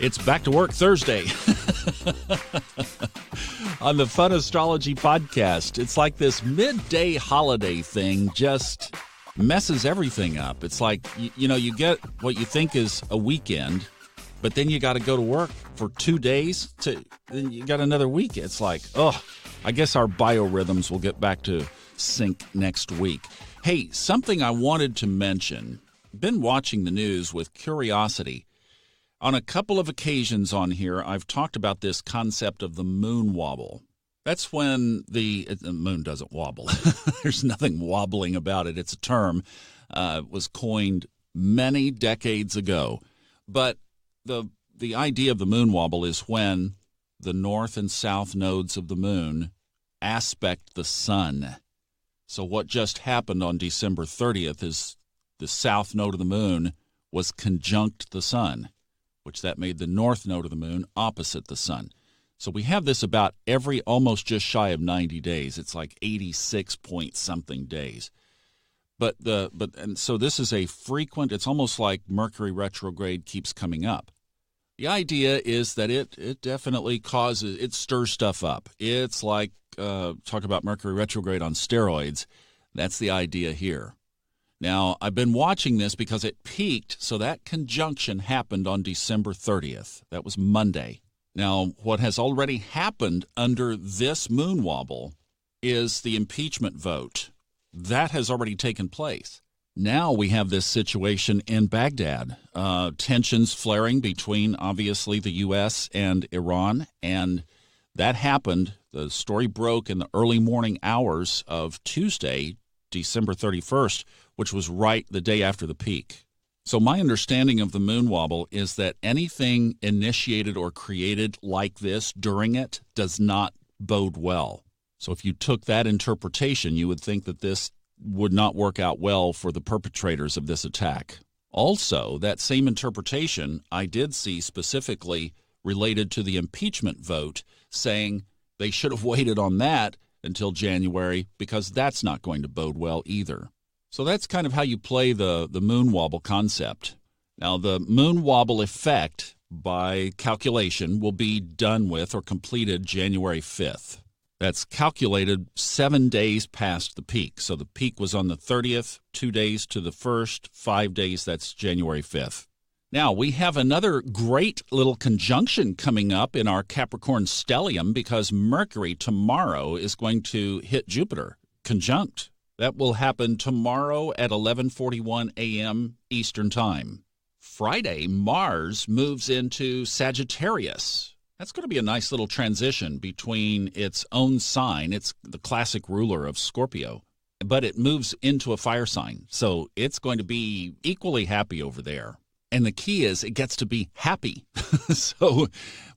It's Back to Work Thursday on the Fun Astrology podcast. It's like this midday holiday thing just messes everything up. It's like, you get what you think is a weekend, but then you got to go to work for 2 days. Then you got another week. It's like, I guess our biorhythms will get back to sync next week. Hey, something I wanted to mention. Been watching the news with curiosity. On a couple of occasions on here, I've talked about this concept of the moon wobble. That's when the moon doesn't wobble. There's nothing wobbling about it. It's a term. It was coined many decades ago. But the idea of the moon wobble is when the north and south nodes of the moon aspect the sun. So what just happened on December 30th is the south node of the moon was conjunct the sun, which that made the north node of the moon opposite the sun. So we have this about every almost just shy of 90 days. It's like 86 point something days. And so this is a frequent, it's almost like Mercury retrograde keeps coming up. The idea is that it definitely it stirs stuff up. It's like, talk about Mercury retrograde on steroids. That's the idea here. Now, I've been watching this because it peaked, so that conjunction happened on December 30th. That was Monday. Now, what has already happened under this moon wobble is the impeachment vote. That has already taken place. Now we have this situation in Baghdad, tensions flaring between, obviously, the U.S. and Iran, and that happened. The story broke in the early morning hours of Tuesday, December 31st, which was right the day after the peak. So my understanding of the moon wobble is that anything initiated or created like this during it does not bode well. So if you took that interpretation, you would think that this would not work out well for the perpetrators of this attack. Also, that same interpretation I did see specifically related to the impeachment vote, saying they should have waited on that until January because that's not going to bode well either. So that's kind of how you play the moon wobble concept. Now, the moon wobble effect, by calculation, will be done with or completed January 5th. That's calculated 7 days past the peak. So the peak was on the 30th, 2 days to the 1st, 5 days, that's January 5th. Now, we have another great little conjunction coming up in our Capricorn stellium because Mercury tomorrow is going to hit Jupiter, conjunct. That will happen tomorrow at 11:41 a.m. Eastern Time. Friday, Mars moves into Sagittarius. That's going to be a nice little transition between its own sign. It's the classic ruler of Scorpio, but it moves into a fire sign. So it's going to be equally happy over there. And the key is it gets to be happy. So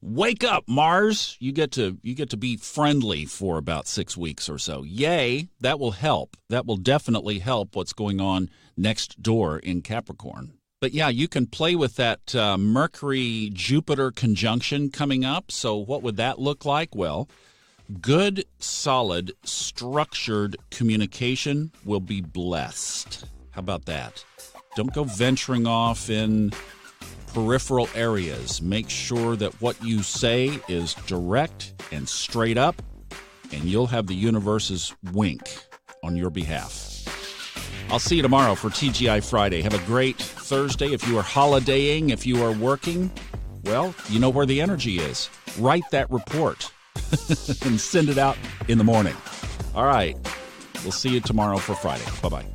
wake up, Mars. You get to be friendly for about 6 weeks or so. Yay, that will help. That will definitely help what's going on next door in Capricorn. But yeah, you can play with that Mercury-Jupiter conjunction coming up. So what would that look like? Well, good, solid, structured communication will be blessed. How about that? Don't go venturing off in peripheral areas. Make sure that what you say is direct and straight up, and you'll have the universe's wink on your behalf. I'll see you tomorrow for TGI Friday. Have a great Thursday. If you are holidaying, if you are working, well, you know where the energy is. Write that report and send it out in the morning. All right. We'll see you tomorrow for Friday. Bye-bye.